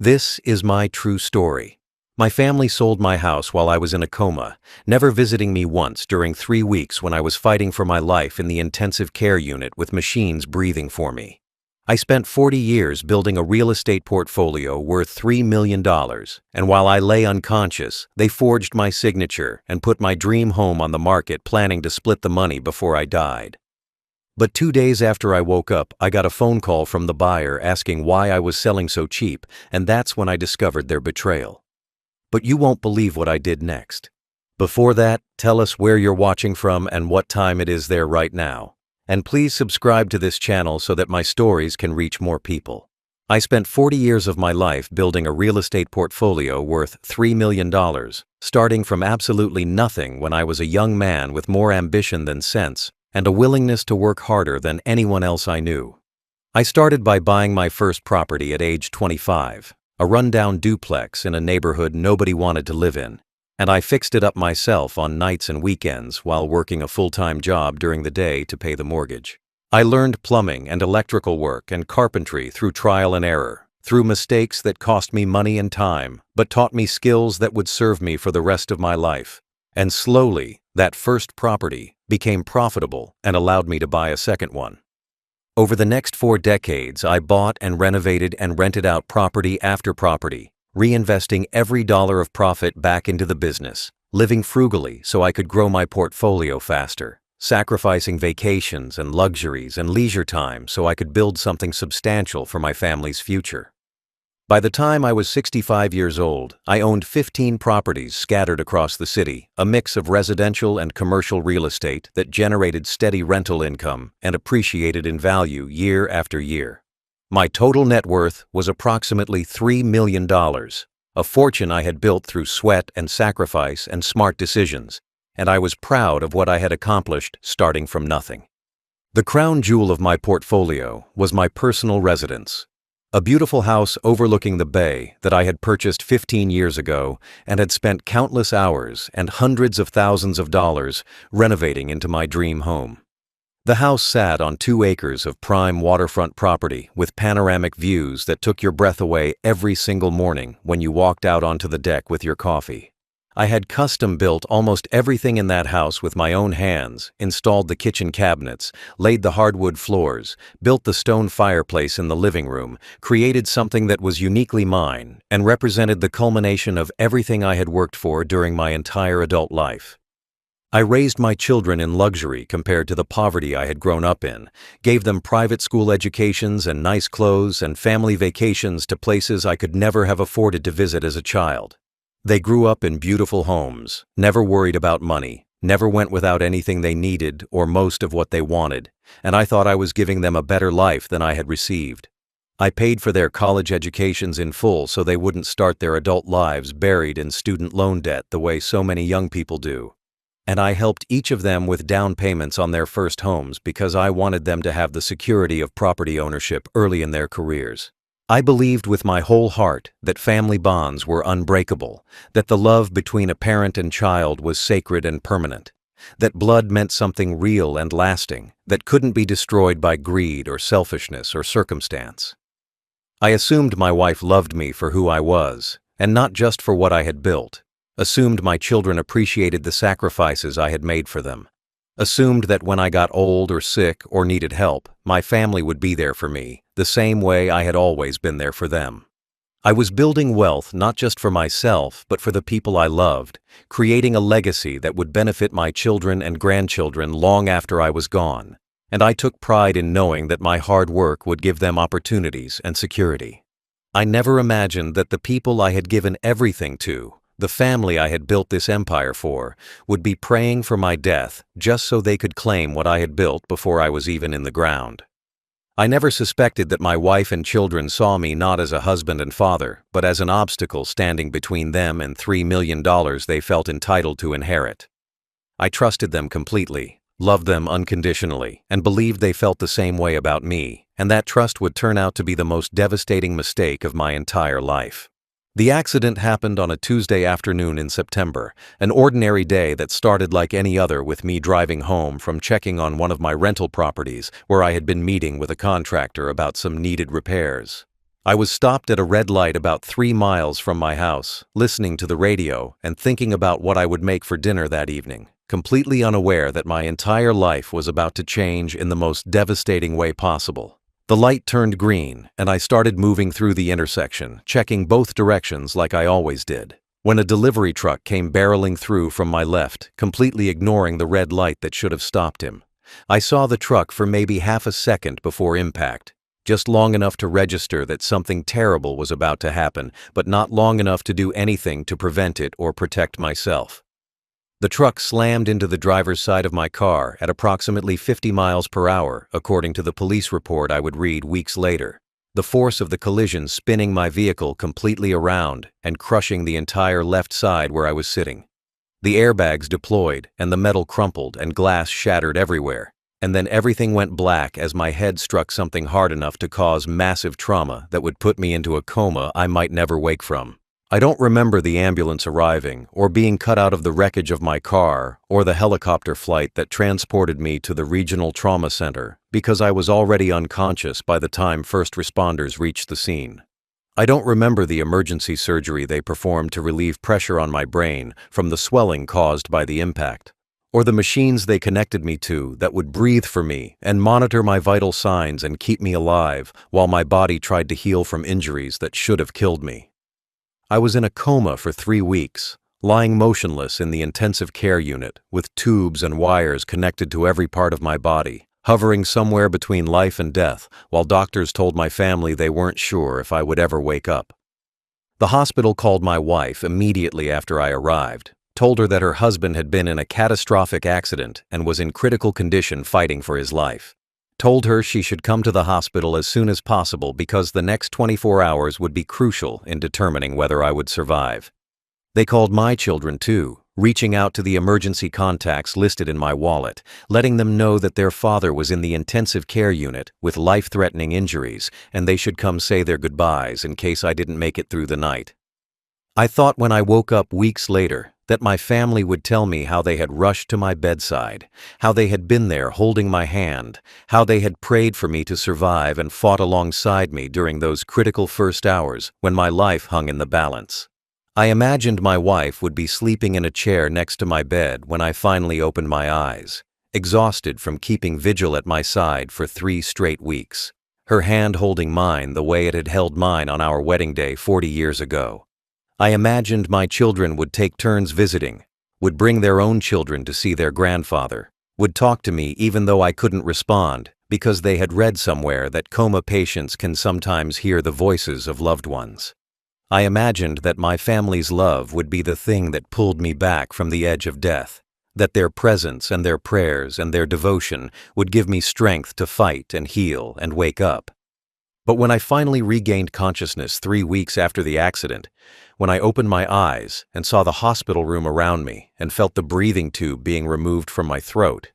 This is my true story. My family sold my house while I was in a coma, never visiting me once during 3 weeks when I was fighting for my life in the intensive care unit with machines breathing for me. I spent 40 years building a real estate portfolio worth $3 million, and while I lay unconscious, they forged my signature and put my dream home on the market, planning to split the money before I died. But 2 days after I woke up, I got a phone call from the buyer asking why I was selling so cheap, and that's when I discovered their betrayal. But you won't believe what I did next. Before that, tell us where you're watching from and what time it is there right now. And please subscribe to this channel so that my stories can reach more people. I spent 40 years of my life building a real estate portfolio worth $3 million, starting from absolutely nothing when I was a young man with more ambition than sense, and a willingness to work harder than anyone else I knew. I started by buying my first property at age 25, a rundown duplex in a neighborhood nobody wanted to live in, and I fixed it up myself on nights and weekends while working a full-time job during the day to pay the mortgage. I learned plumbing and electrical work and carpentry through trial and error, through mistakes that cost me money and time, but taught me skills that would serve me for the rest of my life. And slowly, that first property became profitable and allowed me to buy a second one. Over the next 4 decades, I bought and renovated and rented out property after property, reinvesting every dollar of profit back into the business, living frugally so I could grow my portfolio faster, sacrificing vacations and luxuries and leisure time so I could build something substantial for my family's future. By the time I was 65 years old, I owned 15 properties scattered across the city, a mix of residential and commercial real estate that generated steady rental income and appreciated in value year after year. My total net worth was approximately $3 million, a fortune I had built through sweat and sacrifice and smart decisions, and I was proud of what I had accomplished starting from nothing. The crown jewel of my portfolio was my personal residence. A beautiful house overlooking the bay that I had purchased 15 years ago and had spent countless hours and hundreds of thousands of dollars renovating into my dream home. The house sat on 2 acres of prime waterfront property with panoramic views that took your breath away every single morning when you walked out onto the deck with your coffee. I had custom-built almost everything in that house with my own hands, installed the kitchen cabinets, laid the hardwood floors, built the stone fireplace in the living room, created something that was uniquely mine, and represented the culmination of everything I had worked for during my entire adult life. I raised my children in luxury compared to the poverty I had grown up in, gave them private school educations and nice clothes and family vacations to places I could never have afforded to visit as a child. They grew up in beautiful homes, never worried about money, never went without anything they needed or most of what they wanted, and I thought I was giving them a better life than I had received. I paid for their college educations in full so they wouldn't start their adult lives buried in student loan debt the way so many young people do. And I helped each of them with down payments on their first homes because I wanted them to have the security of property ownership early in their careers. I believed with my whole heart that family bonds were unbreakable, that the love between a parent and child was sacred and permanent, that blood meant something real and lasting, that couldn't be destroyed by greed or selfishness or circumstance. I assumed my wife loved me for who I was, and not just for what I had built, assumed my children appreciated the sacrifices I had made for them, assumed that when I got old or sick or needed help, my family would be there for me, the same way I had always been there for them. I was building wealth not just for myself, but for the people I loved, creating a legacy that would benefit my children and grandchildren long after I was gone, and I took pride in knowing that my hard work would give them opportunities and security. I never imagined that the people I had given everything to, the family I had built this empire for, would be praying for my death just so they could claim what I had built before I was even in the ground. I never suspected that my wife and children saw me not as a husband and father, but as an obstacle standing between them and $3 million they felt entitled to inherit. I trusted them completely, loved them unconditionally, and believed they felt the same way about me, and that trust would turn out to be the most devastating mistake of my entire life. The accident happened on a Tuesday afternoon in September, an ordinary day that started like any other with me driving home from checking on one of my rental properties where I had been meeting with a contractor about some needed repairs. I was stopped at a red light about 3 miles from my house, listening to the radio and thinking about what I would make for dinner that evening, completely unaware that my entire life was about to change in the most devastating way possible. The light turned green, and I started moving through the intersection, checking both directions like I always did, when a delivery truck came barreling through from my left, completely ignoring the red light that should have stopped him. I saw the truck for maybe half a second before impact, just long enough to register that something terrible was about to happen, but not long enough to do anything to prevent it or protect myself. The truck slammed into the driver's side of my car at approximately 50 miles per hour, according to the police report I would read weeks later. The force of the collision spinning my vehicle completely around and crushing the entire left side where I was sitting. The airbags deployed and the metal crumpled and glass shattered everywhere. And then everything went black as my head struck something hard enough to cause massive trauma that would put me into a coma I might never wake from. I don't remember the ambulance arriving, or being cut out of the wreckage of my car, or the helicopter flight that transported me to the regional trauma center, because I was already unconscious by the time first responders reached the scene. I don't remember the emergency surgery they performed to relieve pressure on my brain from the swelling caused by the impact, or the machines they connected me to that would breathe for me and monitor my vital signs and keep me alive while my body tried to heal from injuries that should have killed me. I was in a coma for 3 weeks, lying motionless in the intensive care unit with tubes and wires connected to every part of my body, hovering somewhere between life and death while doctors told my family they weren't sure if I would ever wake up. The hospital called my wife immediately after I arrived, told her that her husband had been in a catastrophic accident and was in critical condition fighting for his life. Told her she should come to the hospital as soon as possible because the next 24 hours would be crucial in determining whether I would survive. They called my children too, reaching out to the emergency contacts listed in my wallet, letting them know that their father was in the intensive care unit with life-threatening injuries and they should come say their goodbyes in case I didn't make it through the night. I thought when I woke up weeks later that my family would tell me how they had rushed to my bedside, how they had been there holding my hand, how they had prayed for me to survive and fought alongside me during those critical first hours when my life hung in the balance. I imagined my wife would be sleeping in a chair next to my bed when I finally opened my eyes, exhausted from keeping vigil at my side for 3 straight weeks, her hand holding mine the way it had held mine on our wedding day 40 years ago. I imagined my children would take turns visiting, would bring their own children to see their grandfather, would talk to me even though I couldn't respond because they had read somewhere that coma patients can sometimes hear the voices of loved ones. I imagined that my family's love would be the thing that pulled me back from the edge of death, that their presence and their prayers and their devotion would give me strength to fight and heal and wake up. But when I finally regained consciousness 3 weeks after the accident, when I opened my eyes and saw the hospital room around me and felt the breathing tube being removed from my throat,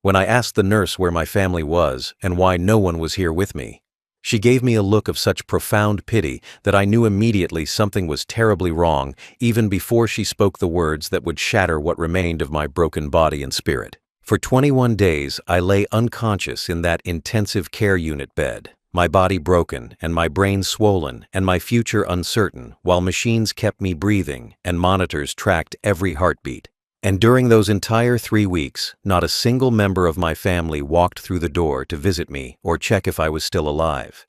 when I asked the nurse where my family was and why no one was here with me, she gave me a look of such profound pity that I knew immediately something was terribly wrong even before she spoke the words that would shatter what remained of my broken body and spirit. For 21 days, I lay unconscious in that intensive care unit bed, my body broken and my brain swollen and my future uncertain, while machines kept me breathing and monitors tracked every heartbeat. And during those entire 3 weeks, not a single member of my family walked through the door to visit me or check if I was still alive.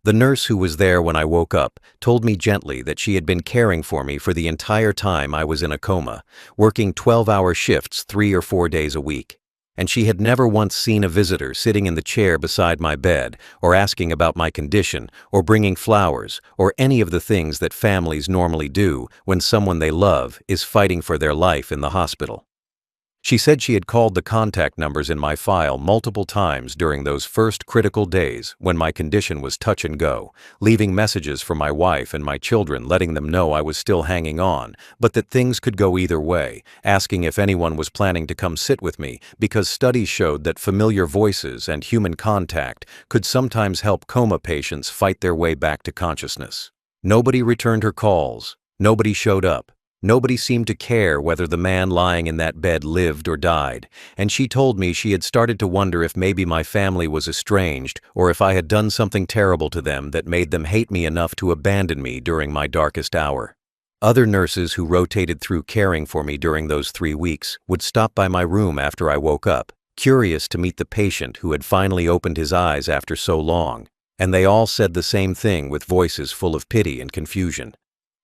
The nurse who was there when I woke up told me gently that she had been caring for me for the entire time I was in a coma, working 12-hour shifts 3 or 4 days a week. And she had never once seen a visitor sitting in the chair beside my bed, or asking about my condition, or bringing flowers, or any of the things that families normally do when someone they love is fighting for their life in the hospital. She said she had called the contact numbers in my file multiple times during those first critical days when my condition was touch and go, leaving messages for my wife and my children letting them know I was still hanging on, but that things could go either way, asking if anyone was planning to come sit with me because studies showed that familiar voices and human contact could sometimes help coma patients fight their way back to consciousness. Nobody returned her calls. Nobody showed up. Nobody seemed to care whether the man lying in that bed lived or died, and she told me she had started to wonder if maybe my family was estranged or if I had done something terrible to them that made them hate me enough to abandon me during my darkest hour. Other nurses who rotated through caring for me during those 3 weeks would stop by my room after I woke up, curious to meet the patient who had finally opened his eyes after so long, and they all said the same thing with voices full of pity and confusion.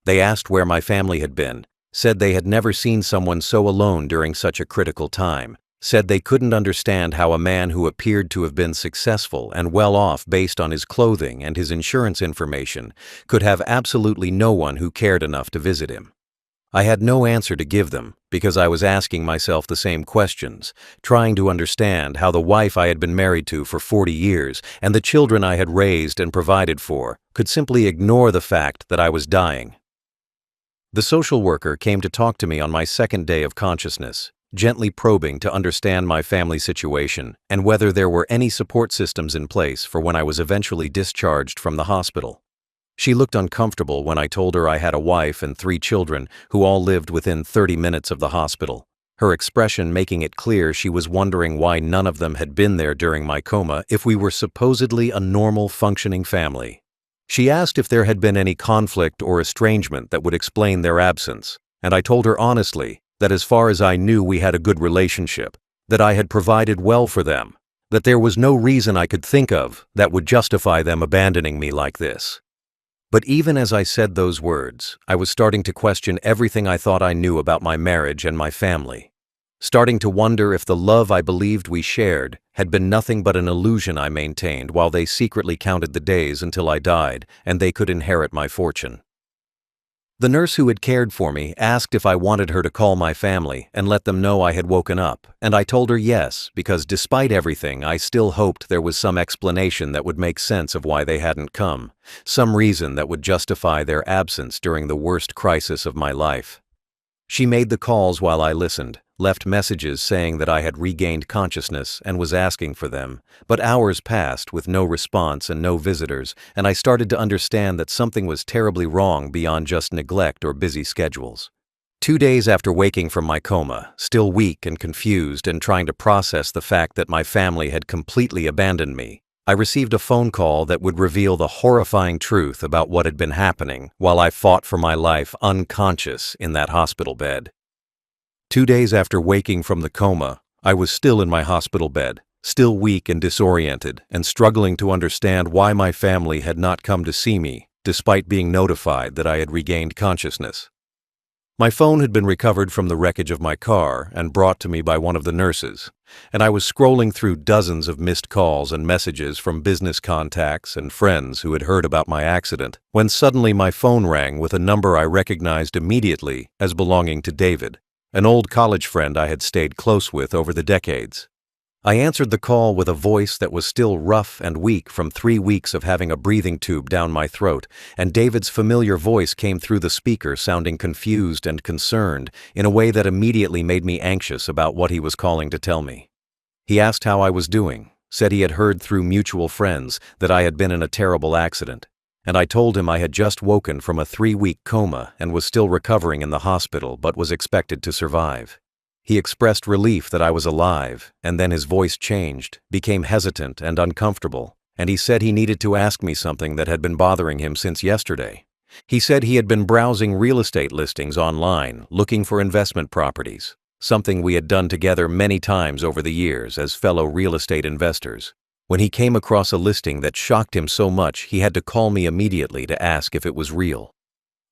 They asked where my family had been, said they had never seen someone so alone during such a critical time, said they couldn't understand how a man who appeared to have been successful and well off based on his clothing and his insurance information could have absolutely no one who cared enough to visit him. I had no answer to give them because I was asking myself the same questions, trying to understand how the wife I had been married to for 40 years and the children I had raised and provided for could simply ignore the fact that I was dying. The social worker came to talk to me on my second day of consciousness, gently probing to understand my family situation and whether there were any support systems in place for when I was eventually discharged from the hospital. She looked uncomfortable when I told her I had a wife and 3 children who all lived within 30 minutes of the hospital, her expression making it clear she was wondering why none of them had been there during my coma if we were supposedly a normal functioning family. She asked if there had been any conflict or estrangement that would explain their absence, and I told her honestly that as far as I knew we had a good relationship, that I had provided well for them, that there was no reason I could think of that would justify them abandoning me like this. But even as I said those words, I was starting to question everything I thought I knew about my marriage and my family, starting to wonder if the love I believed we shared had been nothing but an illusion I maintained while they secretly counted the days until I died and they could inherit my fortune. The nurse who had cared for me asked if I wanted her to call my family and let them know I had woken up, and I told her yes, because despite everything, I still hoped there was some explanation that would make sense of why they hadn't come, some reason that would justify their absence during the worst crisis of my life. She made the calls while I listened, left messages saying that I had regained consciousness and was asking for them, but hours passed with no response and no visitors, and I started to understand that something was terribly wrong beyond just neglect or busy schedules. 2 days after waking from my coma, still weak and confused and trying to process the fact that my family had completely abandoned me, I received a phone call that would reveal the horrifying truth about what had been happening while I fought for my life unconscious in that hospital bed. 2 days after waking from the coma, I was still in my hospital bed, still weak and disoriented, and struggling to understand why my family had not come to see me, despite being notified that I had regained consciousness. My phone had been recovered from the wreckage of my car and brought to me by one of the nurses, and I was scrolling through dozens of missed calls and messages from business contacts and friends who had heard about my accident, when suddenly my phone rang with a number I recognized immediately as belonging to David, an old college friend I had stayed close with over the decades. I answered the call with a voice that was still rough and weak from 3 weeks of having a breathing tube down my throat, and David's familiar voice came through the speaker sounding confused and concerned in a way that immediately made me anxious about what he was calling to tell me. He asked how I was doing, said he had heard through mutual friends that I had been in a terrible accident, and I told him I had just woken from a 3-week coma and was still recovering in the hospital but was expected to survive. He expressed relief that I was alive, and then his voice changed, became hesitant and uncomfortable, and he said he needed to ask me something that had been bothering him since yesterday. He said he had been browsing real estate listings online, looking for investment properties, something we had done together many times over the years as fellow real estate investors. When he came across a listing that shocked him so much, he had to call me immediately to ask if it was real.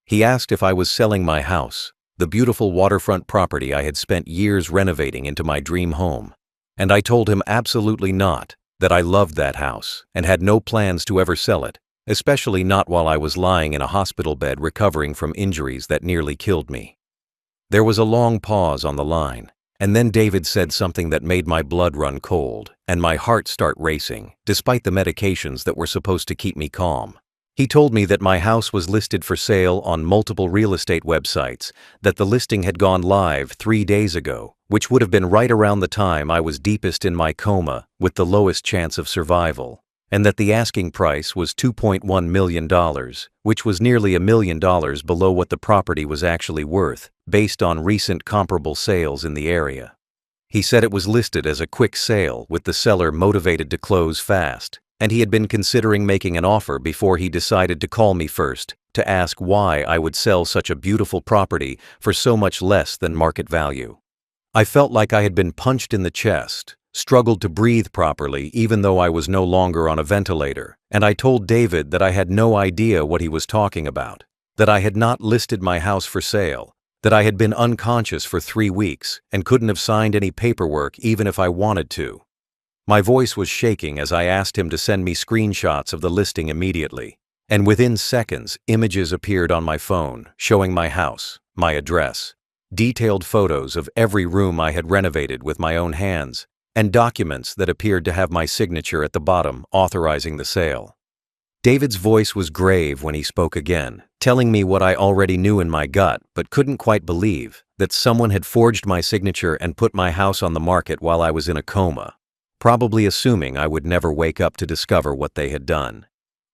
He asked if I was selling my house, the beautiful waterfront property I had spent years renovating into my dream home, and I told him absolutely not, that I loved that house and had no plans to ever sell it, especially not while I was lying in a hospital bed recovering from injuries that nearly killed me. There was a long pause on the line, and then David said something that made my blood run cold and my heart start racing, despite the medications that were supposed to keep me calm. He told me that my house was listed for sale on multiple real estate websites, that the listing had gone live 3 days ago, which would have been right around the time I was deepest in my coma with the lowest chance of survival, and that the asking price was $2.1 million, which was nearly $1 million below what the property was actually worth, based on recent comparable sales in the area. He said it was listed as a quick sale, with the seller motivated to close fast, and he had been considering making an offer before he decided to call me first to ask why I would sell such a beautiful property for so much less than market value. I felt like I had been punched in the chest, struggled to breathe properly even though I was no longer on a ventilator, and I told David that I had no idea what he was talking about, that I had not listed my house for sale, that I had been unconscious for 3 weeks and couldn't have signed any paperwork even if I wanted to. My voice was shaking as I asked him to send me screenshots of the listing immediately, and within seconds, images appeared on my phone showing my house, my address, detailed photos of every room I had renovated with my own hands, and documents that appeared to have my signature at the bottom authorizing the sale. David's voice was grave when he spoke again, telling me what I already knew in my gut but couldn't quite believe, that someone had forged my signature and put my house on the market while I was in a coma, probably assuming I would never wake up to discover what they had done.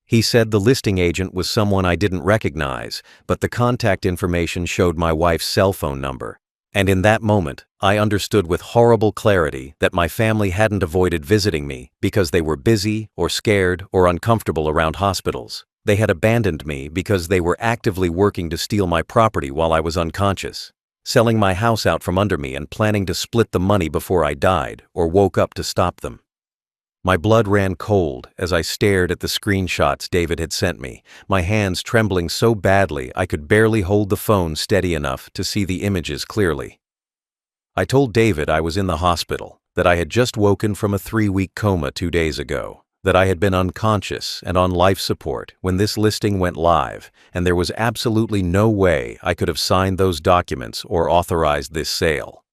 He said the listing agent was someone I didn't recognize, but the contact information showed my wife's cell phone number. And in that moment, I understood with horrible clarity that my family hadn't avoided visiting me because they were busy or scared or uncomfortable around hospitals. They had abandoned me because they were actively working to steal my property while I was unconscious, selling my house out from under me and planning to split the money before I died or woke up to stop them. My blood ran cold as I stared at the screenshots David had sent me, my hands trembling so badly I could barely hold the phone steady enough to see the images clearly. I told David I was in the hospital, that I had just woken from a 3-week coma 2 days ago, that I had been unconscious and on life support when this listing went live, and there was absolutely no way I could have signed those documents or authorized this sale.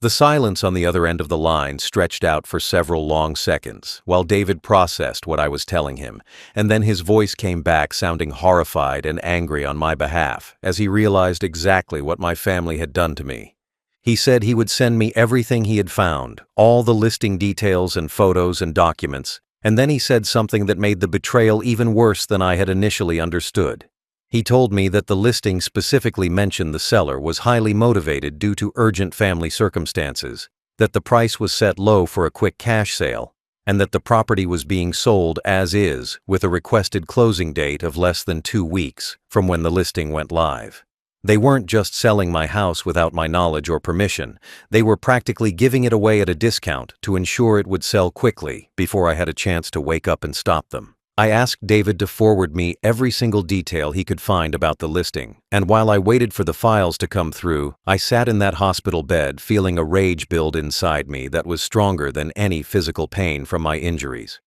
The silence on the other end of the line stretched out for several long seconds while David processed what I was telling him, and then his voice came back sounding horrified and angry on my behalf as he realized exactly what my family had done to me. He said he would send me everything he had found, all the listing details and photos and documents, and then he said something that made the betrayal even worse than I had initially understood. He told me that the listing specifically mentioned the seller was highly motivated due to urgent family circumstances, that the price was set low for a quick cash sale, and that the property was being sold as is with a requested closing date of less than 2 weeks from when the listing went live. They weren't just selling my house without my knowledge or permission, they were practically giving it away at a discount to ensure it would sell quickly before I had a chance to wake up and stop them. I asked David to forward me every single detail he could find about the listing, and while I waited for the files to come through, I sat in that hospital bed feeling a rage build inside me that was stronger than any physical pain from my injuries.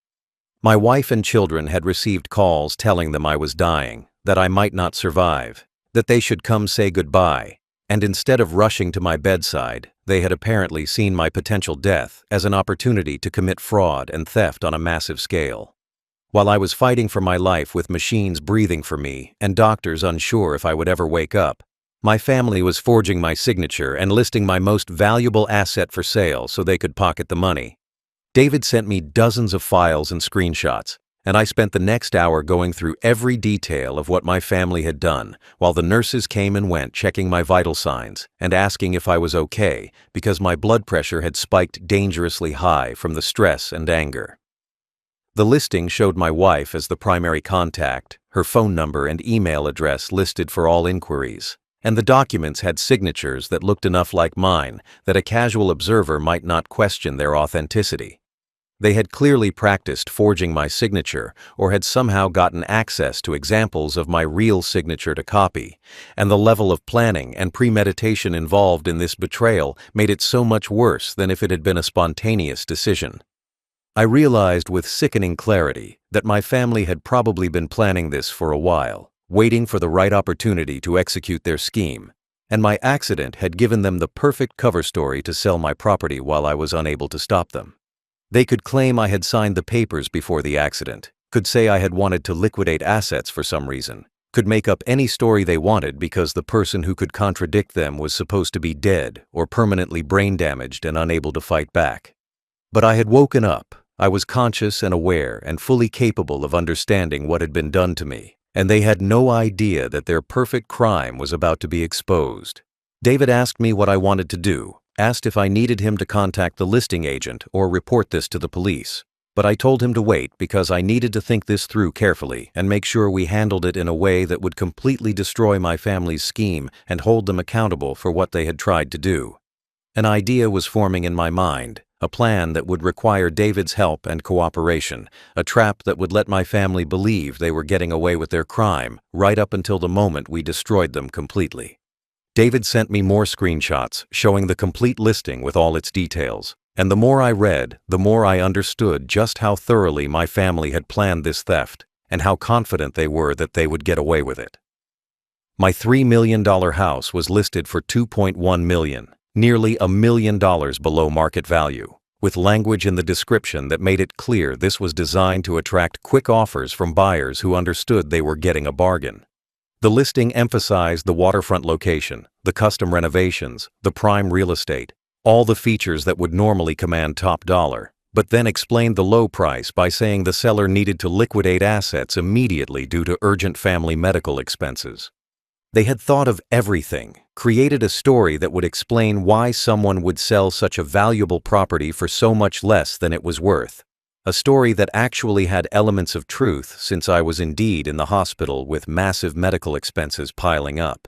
My wife and children had received calls telling them I was dying, that I might not survive, that they should come say goodbye, and instead of rushing to my bedside, they had apparently seen my potential death as an opportunity to commit fraud and theft on a massive scale. While I was fighting for my life with machines breathing for me and doctors unsure if I would ever wake up, my family was forging my signature and listing my most valuable asset for sale so they could pocket the money. David sent me dozens of files and screenshots, and I spent the next hour going through every detail of what my family had done, while the nurses came and went checking my vital signs and asking if I was okay because my blood pressure had spiked dangerously high from the stress and anger. The listing showed my wife as the primary contact, her phone number and email address listed for all inquiries, and the documents had signatures that looked enough like mine that a casual observer might not question their authenticity. They had clearly practiced forging my signature or had somehow gotten access to examples of my real signature to copy, and the level of planning and premeditation involved in this betrayal made it so much worse than if it had been a spontaneous decision. I realized with sickening clarity that my family had probably been planning this for a while, waiting for the right opportunity to execute their scheme, and my accident had given them the perfect cover story to sell my property while I was unable to stop them. They could claim I had signed the papers before the accident, could say I had wanted to liquidate assets for some reason, could make up any story they wanted because the person who could contradict them was supposed to be dead or permanently brain damaged and unable to fight back. But I had woken up, I was conscious and aware and fully capable of understanding what had been done to me, and they had no idea that their perfect crime was about to be exposed. David asked me what I wanted to do, asked if I needed him to contact the listing agent or report this to the police. But I told him to wait because I needed to think this through carefully and make sure we handled it in a way that would completely destroy my family's scheme and hold them accountable for what they had tried to do. An idea was forming in my mind, a plan that would require David's help and cooperation, a trap that would let my family believe they were getting away with their crime right up until the moment we destroyed them completely. David sent me more screenshots showing the complete listing with all its details, and the more I read, the more I understood just how thoroughly my family had planned this theft and how confident they were that they would get away with it. My $3 million house was listed for $2.1 million, nearly $1 million below market value, with language in the description that made it clear this was designed to attract quick offers from buyers who understood they were getting a bargain. The listing emphasized the waterfront location, the custom renovations, the prime real estate, all the features that would normally command top dollar, but then explained the low price by saying the seller needed to liquidate assets immediately due to urgent family medical expenses. They had thought of everything, created a story that would explain why someone would sell such a valuable property for so much less than it was worth. A story that actually had elements of truth since I was indeed in the hospital with massive medical expenses piling up.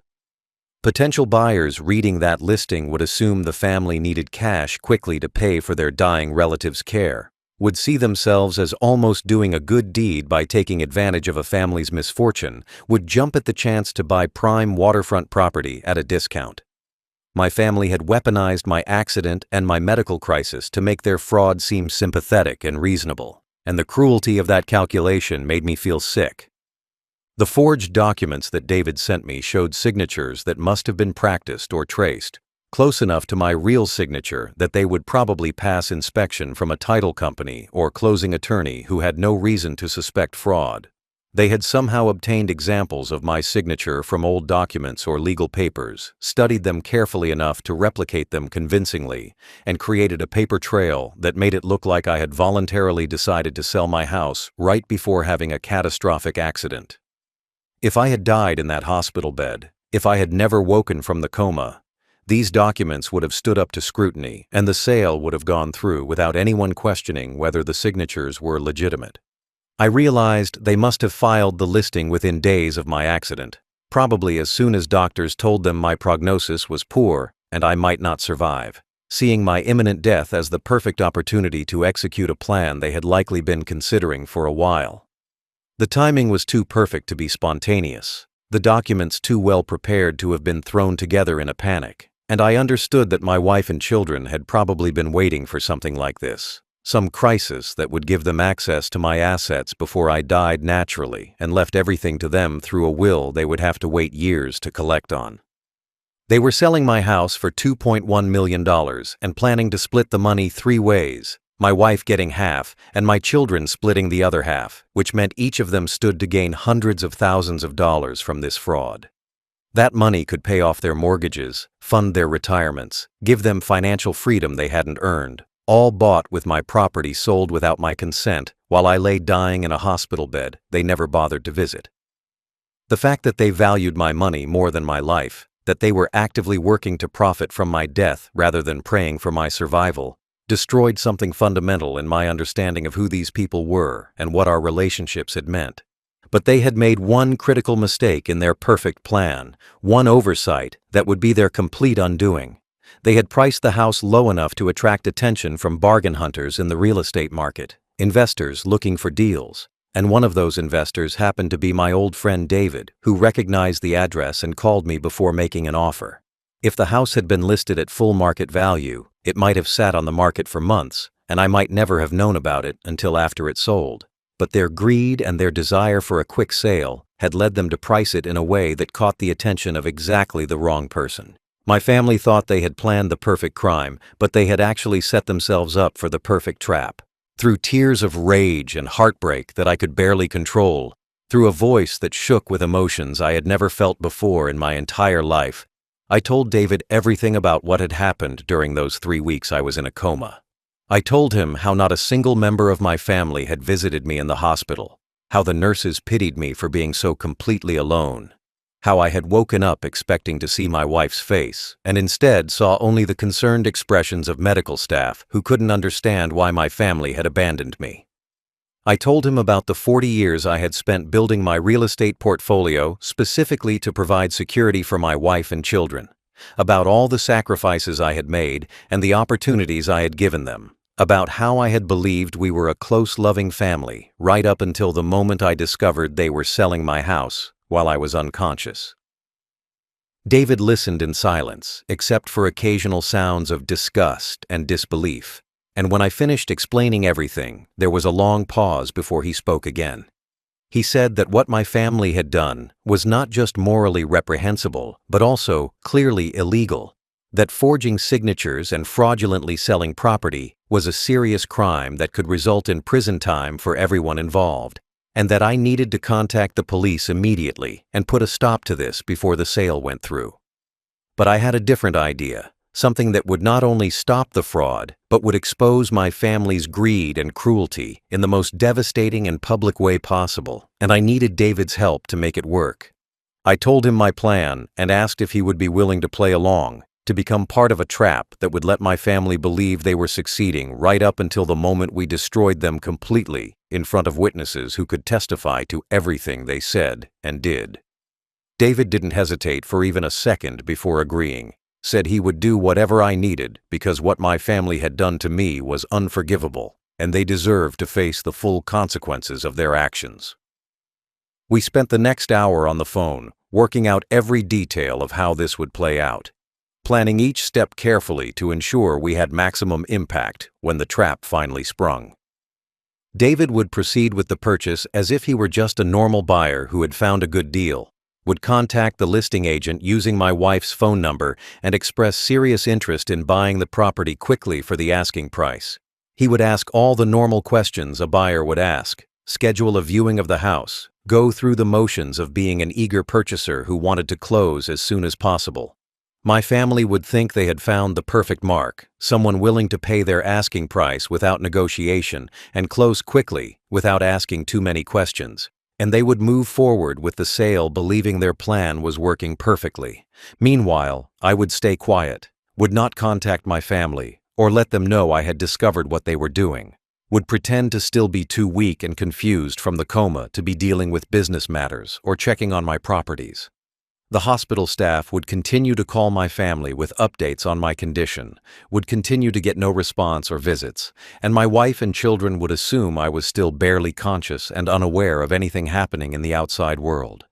Potential buyers reading that listing would assume the family needed cash quickly to pay for their dying relative's care, would see themselves as almost doing a good deed by taking advantage of a family's misfortune, would jump at the chance to buy prime waterfront property at a discount. My family had weaponized my accident and my medical crisis to make their fraud seem sympathetic and reasonable, and the cruelty of that calculation made me feel sick. The forged documents that David sent me showed signatures that must have been practiced or traced, close enough to my real signature that they would probably pass inspection from a title company or closing attorney who had no reason to suspect fraud. They had somehow obtained examples of my signature from old documents or legal papers, studied them carefully enough to replicate them convincingly, and created a paper trail that made it look like I had voluntarily decided to sell my house right before having a catastrophic accident. If I had died in that hospital bed, if I had never woken from the coma, these documents would have stood up to scrutiny and the sale would have gone through without anyone questioning whether the signatures were legitimate. I realized they must have filed the listing within days of my accident, probably as soon as doctors told them my prognosis was poor and I might not survive, seeing my imminent death as the perfect opportunity to execute a plan they had likely been considering for a while. The timing was too perfect to be spontaneous, the documents too well prepared to have been thrown together in a panic, and I understood that my wife and children had probably been waiting for something like this. Some crisis that would give them access to my assets before I died naturally and left everything to them through a will they would have to wait years to collect on. They were selling my house for $2.1 million and planning to split the money 3 ways, my wife getting half and my children splitting the other half, which meant each of them stood to gain hundreds of thousands of dollars from this fraud. That money could pay off their mortgages, fund their retirements, give them financial freedom they hadn't earned, all bought with my property sold without my consent while I lay dying in a hospital bed they never bothered to visit. The fact that they valued my money more than my life, that they were actively working to profit from my death rather than praying for my survival, destroyed something fundamental in my understanding of who these people were and what our relationships had meant. But they had made one critical mistake in their perfect plan, one oversight that would be their complete undoing. They had priced the house low enough to attract attention from bargain hunters in the real estate market, investors looking for deals, and one of those investors happened to be my old friend David, who recognized the address and called me before making an offer. If the house had been listed at full market value, it might have sat on the market for months, and I might never have known about it until after it sold. But their greed and their desire for a quick sale had led them to price it in a way that caught the attention of exactly the wrong person. My family thought they had planned the perfect crime, but they had actually set themselves up for the perfect trap. Through tears of rage and heartbreak that I could barely control, through a voice that shook with emotions I had never felt before in my entire life, I told David everything about what had happened during those 3 weeks I was in a coma. I told him how not a single member of my family had visited me in the hospital, how the nurses pitied me for being so completely alone, how I had woken up expecting to see my wife's face and instead saw only the concerned expressions of medical staff who couldn't understand why my family had abandoned me. I told him about the 40 years I had spent building my real estate portfolio specifically to provide security for my wife and children, about all the sacrifices I had made and the opportunities I had given them, about how I had believed we were a close, loving family right up until the moment I discovered they were selling my house while I was unconscious. David listened in silence, except for occasional sounds of disgust and disbelief. And when I finished explaining everything, there was a long pause before he spoke again. He said that what my family had done was not just morally reprehensible, but also clearly illegal, that forging signatures and fraudulently selling property was a serious crime that could result in prison time for everyone involved, and that I needed to contact the police immediately and put a stop to this before the sale went through. But I had a different idea. Something that would not only stop the fraud, but would expose my family's greed and cruelty in the most devastating and public way possible, and I needed David's help to make it work. I told him my plan and asked if he would be willing to play along, to become part of a trap that would let my family believe they were succeeding right up until the moment we destroyed them completely in front of witnesses who could testify to everything they said and did. David didn't hesitate for even a second before agreeing. Said he would do whatever I needed because what my family had done to me was unforgivable, and they deserved to face the full consequences of their actions. We spent the next hour on the phone, working out every detail of how this would play out, planning each step carefully to ensure we had maximum impact when the trap finally sprung. David would proceed with the purchase as if he were just a normal buyer who had found a good deal, would contact the listing agent using my wife's phone number and express serious interest in buying the property quickly for the asking price. He would ask all the normal questions a buyer would ask, schedule a viewing of the house, go through the motions of being an eager purchaser who wanted to close as soon as possible. My family would think they had found the perfect mark, someone willing to pay their asking price without negotiation and close quickly without asking too many questions. And they would move forward with the sale believing their plan was working perfectly. Meanwhile, I would stay quiet, would not contact my family, or let them know I had discovered what they were doing, would pretend to still be too weak and confused from the coma to be dealing with business matters or checking on my properties. The hospital staff would continue to call my family with updates on my condition, would continue to get no response or visits, and my wife and children would assume I was still barely conscious and unaware of anything happening in the outside world.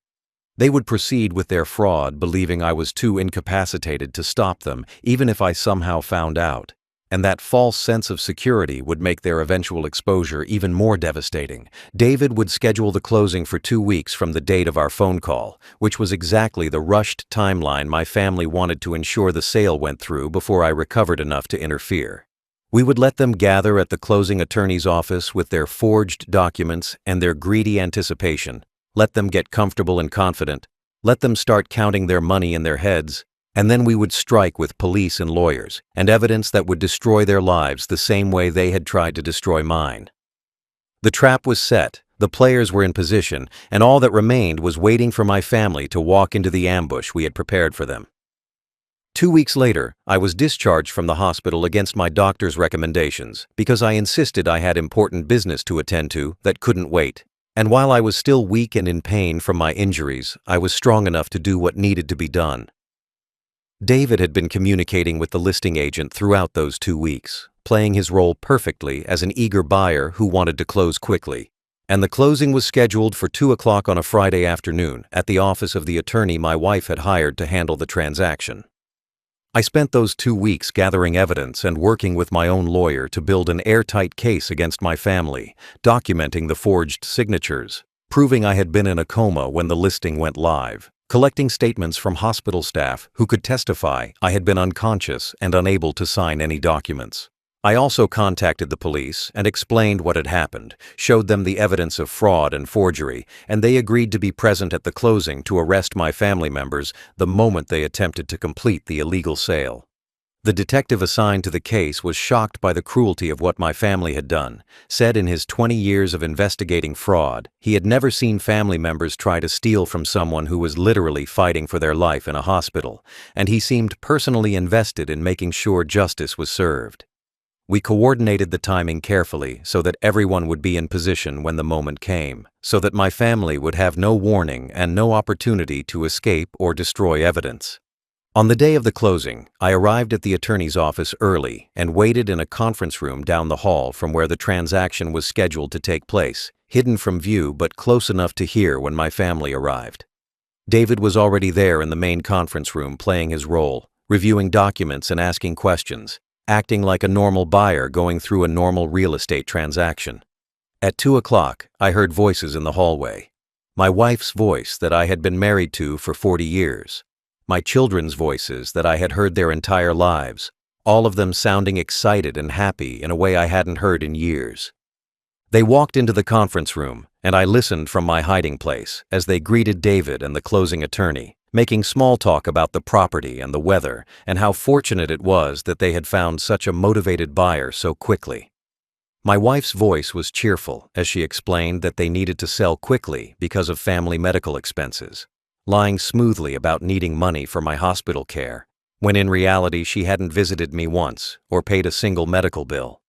They would proceed with their fraud, believing I was too incapacitated to stop them, even if I somehow found out. And that false sense of security would make their eventual exposure even more devastating. David would schedule the closing for 2 weeks from the date of our phone call, which was exactly the rushed timeline my family wanted to ensure the sale went through before I recovered enough to interfere. We would let them gather at the closing attorney's office with their forged documents and their greedy anticipation, let them get comfortable and confident, let them start counting their money in their heads, and then we would strike with police and lawyers, and evidence that would destroy their lives the same way they had tried to destroy mine. The trap was set, the players were in position, and all that remained was waiting for my family to walk into the ambush we had prepared for them. 2 weeks later, I was discharged from the hospital against my doctor's recommendations because I insisted I had important business to attend to that couldn't wait. And while I was still weak and in pain from my injuries, I was strong enough to do what needed to be done. David had been communicating with the listing agent throughout those 2 weeks, playing his role perfectly as an eager buyer who wanted to close quickly. And the closing was scheduled for 2 o'clock on a Friday afternoon at the office of the attorney my wife had hired to handle the transaction. I spent those 2 weeks gathering evidence and working with my own lawyer to build an airtight case against my family, documenting the forged signatures, proving I had been in a coma when the listing went live, collecting statements from hospital staff who could testify I had been unconscious and unable to sign any documents. I also contacted the police and explained what had happened, showed them the evidence of fraud and forgery, and they agreed to be present at the closing to arrest my family members the moment they attempted to complete the illegal sale. The detective assigned to the case was shocked by the cruelty of what my family had done, said in his 20 years of investigating fraud, he had never seen family members try to steal from someone who was literally fighting for their life in a hospital, and he seemed personally invested in making sure justice was served. We coordinated the timing carefully so that everyone would be in position when the moment came, so that my family would have no warning and no opportunity to escape or destroy evidence. On the day of the closing, I arrived at the attorney's office early and waited in a conference room down the hall from where the transaction was scheduled to take place, hidden from view but close enough to hear when my family arrived. David was already there in the main conference room playing his role, reviewing documents and asking questions, acting like a normal buyer going through a normal real estate transaction. At 2 o'clock, I heard voices in the hallway. My wife's voice that I had been married to for 40 years. My children's voices that I had heard their entire lives, all of them sounding excited and happy in a way I hadn't heard in years. They walked into the conference room, and I listened from my hiding place as they greeted David and the closing attorney, making small talk about the property and the weather and how fortunate it was that they had found such a motivated buyer so quickly. My wife's voice was cheerful as she explained that they needed to sell quickly because of family medical expenses, lying smoothly about needing money for my hospital care, when in reality she hadn't visited me once or paid a single medical bill.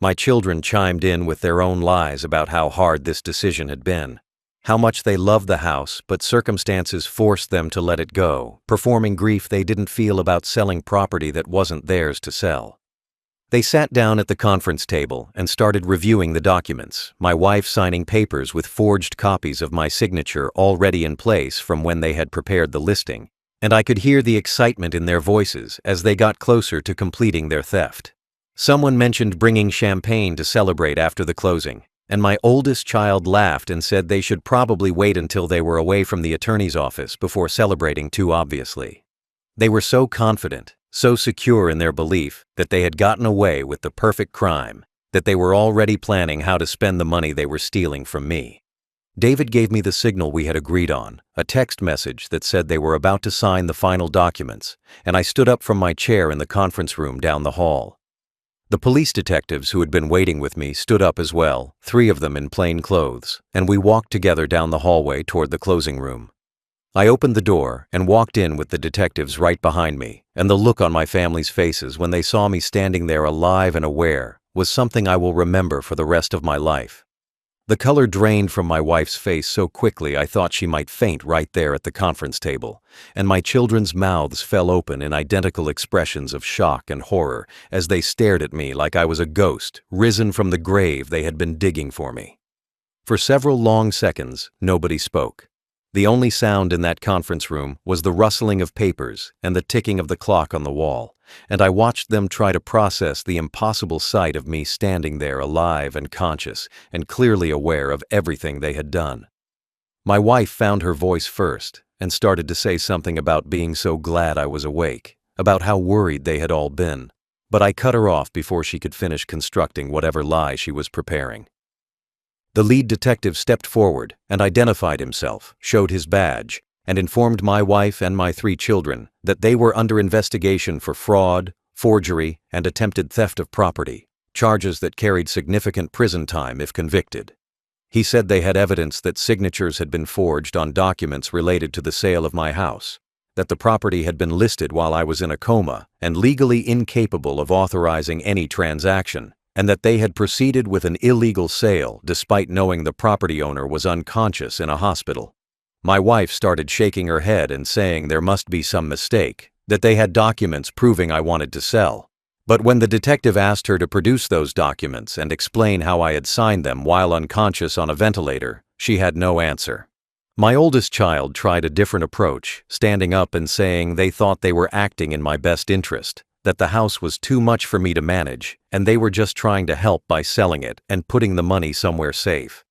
My children chimed in with their own lies about how hard this decision had been, how much they loved the house but circumstances forced them to let it go, performing grief they didn't feel about selling property that wasn't theirs to sell. They sat down at the conference table and started reviewing the documents, my wife signing papers with forged copies of my signature already in place from when they had prepared the listing, and I could hear the excitement in their voices as they got closer to completing their theft. Someone mentioned bringing champagne to celebrate after the closing, and my oldest child laughed and said they should probably wait until they were away from the attorney's office before celebrating too obviously. They were so confident, so secure in their belief that they had gotten away with the perfect crime, that they were already planning how to spend the money they were stealing from me. David gave me the signal we had agreed on, a text message that said they were about to sign the final documents, and I stood up from my chair in the conference room down the hall. The police detectives who had been waiting with me stood up as well, 3 of them in plain clothes, and we walked together down the hallway toward the closing room. I opened the door and walked in with the detectives right behind me, and the look on my family's faces when they saw me standing there alive and aware was something I will remember for the rest of my life. The color drained from my wife's face so quickly I thought she might faint right there at the conference table, and my children's mouths fell open in identical expressions of shock and horror as they stared at me like I was a ghost risen from the grave they had been digging for me. For several long seconds, nobody spoke. The only sound in that conference room was the rustling of papers and the ticking of the clock on the wall, and I watched them try to process the impossible sight of me standing there alive and conscious and clearly aware of everything they had done. My wife found her voice first and started to say something about being so glad I was awake, about how worried they had all been, but I cut her off before she could finish constructing whatever lie she was preparing. The lead detective stepped forward and identified himself, showed his badge, and informed my wife and my 3 children that they were under investigation for fraud, forgery, and attempted theft of property, charges that carried significant prison time if convicted. He said they had evidence that signatures had been forged on documents related to the sale of my house, that the property had been listed while I was in a coma and legally incapable of authorizing any transaction, and that they had proceeded with an illegal sale despite knowing the property owner was unconscious in a hospital. My wife started shaking her head and saying there must be some mistake, that they had documents proving I wanted to sell. But when the detective asked her to produce those documents and explain how I had signed them while unconscious on a ventilator, she had no answer. My oldest child tried a different approach, standing up and saying they thought they were acting in my best interest, that the house was too much for me to manage, and they were just trying to help by selling it and putting the money somewhere safe.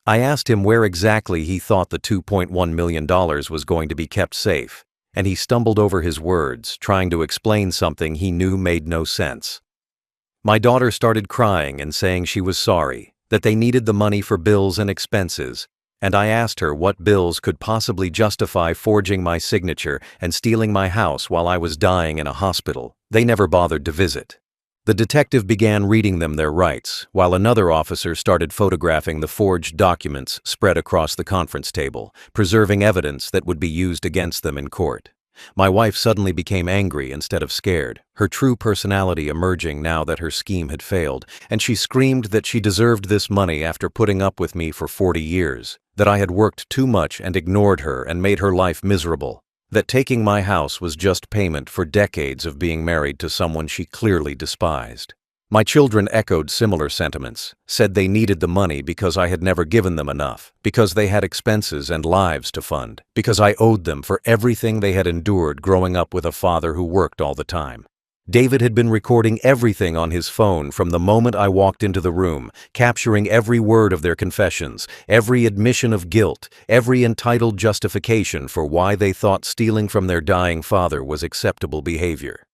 I asked him where exactly he thought the $2.1 million was going to be kept safe, and he stumbled over his words, trying to explain something he knew made no sense. My daughter started crying and saying she was sorry, that they needed the money for bills and expenses, and I asked her what bills could possibly justify forging my signature and stealing my house while I was dying in a hospital, They never bothered to visit. The detective began reading them their rights, while another officer started photographing the forged documents spread across the conference table, preserving evidence that would be used against them in court. My wife suddenly became angry instead of scared, her true personality emerging now that her scheme had failed, and she screamed that she deserved this money after putting up with me for 40 years, that I had worked too much and ignored her and made her life miserable, that taking my house was just payment for decades of being married to someone she clearly despised. My children echoed similar sentiments, said they needed the money because I had never given them enough, because they had expenses and lives to fund, because I owed them for everything they had endured growing up with a father who worked all the time. David had been recording everything on his phone from the moment I walked into the room, capturing every word of their confessions, every admission of guilt, every entitled justification for why they thought stealing from their dying father was acceptable behavior.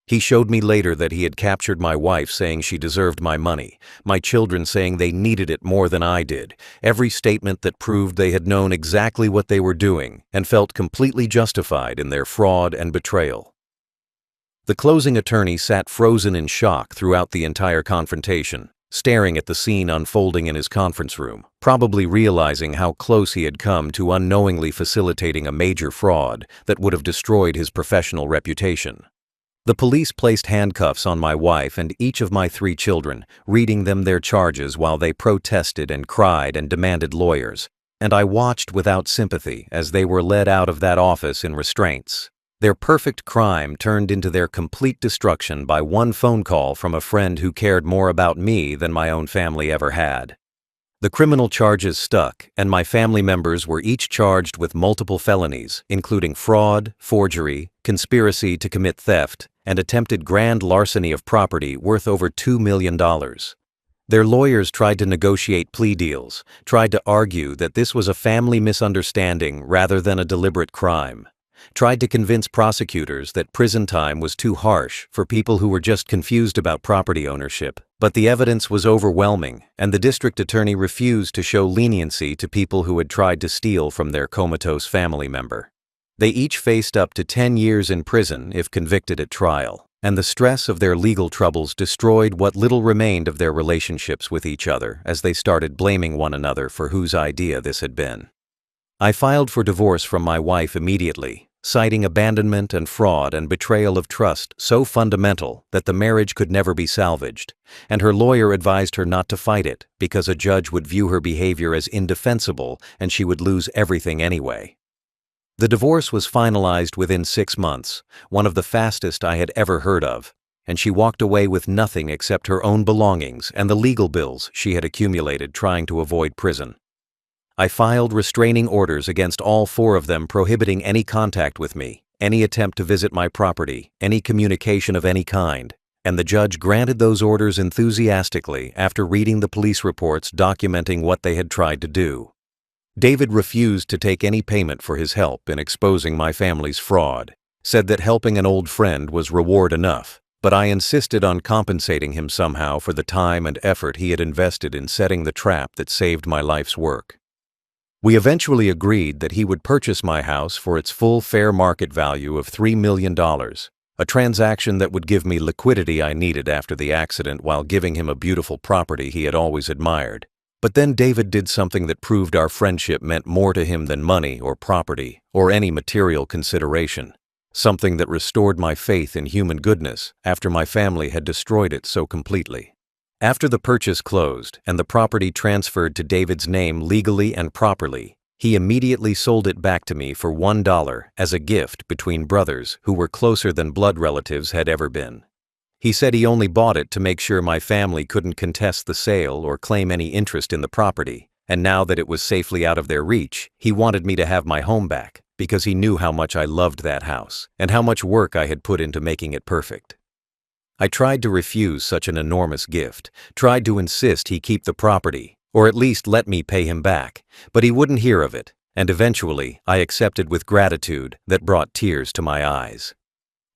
He showed me later that he had captured my wife saying she deserved my money, my children saying they needed it more than I did, every statement that proved they had known exactly what they were doing and felt completely justified in their fraud and betrayal. The closing attorney sat frozen in shock throughout the entire confrontation, staring at the scene unfolding in his conference room, probably realizing how close he had come to unknowingly facilitating a major fraud that would have destroyed his professional reputation. The police placed handcuffs on my wife and each of my 3 children, reading them their charges while they protested and cried and demanded lawyers, and I watched without sympathy as they were led out of that office in restraints. Their perfect crime turned into their complete destruction by one phone call from a friend who cared more about me than my own family ever had. The criminal charges stuck, and my family members were each charged with multiple felonies, including fraud, forgery, conspiracy to commit theft, and attempted grand larceny of property worth over $2 million. Their lawyers tried to negotiate plea deals, tried to argue that this was a family misunderstanding rather than a deliberate crime, tried to convince prosecutors that prison time was too harsh for people who were just confused about property ownership. But the evidence was overwhelming, and the district attorney refused to show leniency to people who had tried to steal from their comatose family member. They each faced up to 10 years in prison if convicted at trial, and the stress of their legal troubles destroyed what little remained of their relationships with each other as they started blaming one another for whose idea this had been. I filed for divorce from my wife immediately, citing abandonment and fraud and betrayal of trust so fundamental that the marriage could never be salvaged, and her lawyer advised her not to fight it because a judge would view her behavior as indefensible and she would lose everything anyway. The divorce was finalized within 6 months, one of the fastest I had ever heard of, and she walked away with nothing except her own belongings and the legal bills she had accumulated trying to avoid prison. I filed restraining orders against all 4 of them prohibiting any contact with me, any attempt to visit my property, any communication of any kind, and the judge granted those orders enthusiastically after reading the police reports documenting what they had tried to do. David refused to take any payment for his help in exposing my family's fraud, said that helping an old friend was reward enough, but I insisted on compensating him somehow for the time and effort he had invested in setting the trap that saved my life's work. We eventually agreed that he would purchase my house for its full fair market value of $3 million, a transaction that would give me liquidity I needed after the accident while giving him a beautiful property he had always admired. But then David did something that proved our friendship meant more to him than money or property or any material consideration, something that restored my faith in human goodness after my family had destroyed it so completely. After the purchase closed and the property transferred to David's name legally and properly, he immediately sold it back to me for $1 as a gift between brothers who were closer than blood relatives had ever been. He said he only bought it to make sure my family couldn't contest the sale or claim any interest in the property, and now that it was safely out of their reach, he wanted me to have my home back because he knew how much I loved that house and how much work I had put into making it perfect. I tried to refuse such an enormous gift, tried to insist he keep the property, or at least let me pay him back, but he wouldn't hear of it, and eventually I accepted with gratitude that brought tears to my eyes.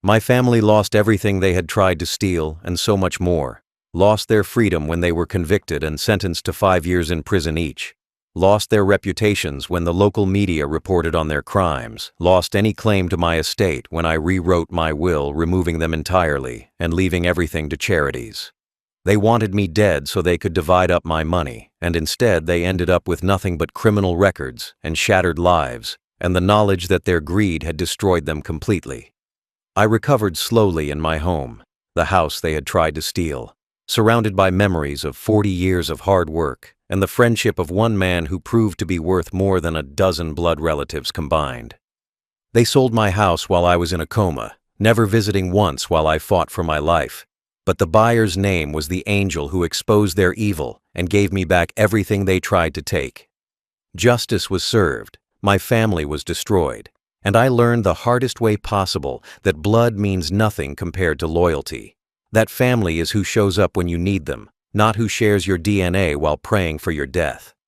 My family lost everything they had tried to steal and so much more, lost their freedom when they were convicted and sentenced to 5 years in prison each, lost their reputations when the local media reported on their crimes, lost any claim to my estate when I rewrote my will, removing them entirely and leaving everything to charities. They wanted me dead so they could divide up my money, and instead they ended up with nothing but criminal records and shattered lives, and the knowledge that their greed had destroyed them completely. I recovered slowly in my home, the house they had tried to steal, surrounded by memories of 40 years of hard work and the friendship of one man who proved to be worth more than a dozen blood relatives combined. They sold my house while I was in a coma, never visiting once while I fought for my life. But the buyer's name was the angel who exposed their evil and gave me back everything they tried to take. Justice was served, my family was destroyed, and I learned the hardest way possible that blood means nothing compared to loyalty. That family is who shows up when you need them, not who shares your DNA while praying for your death.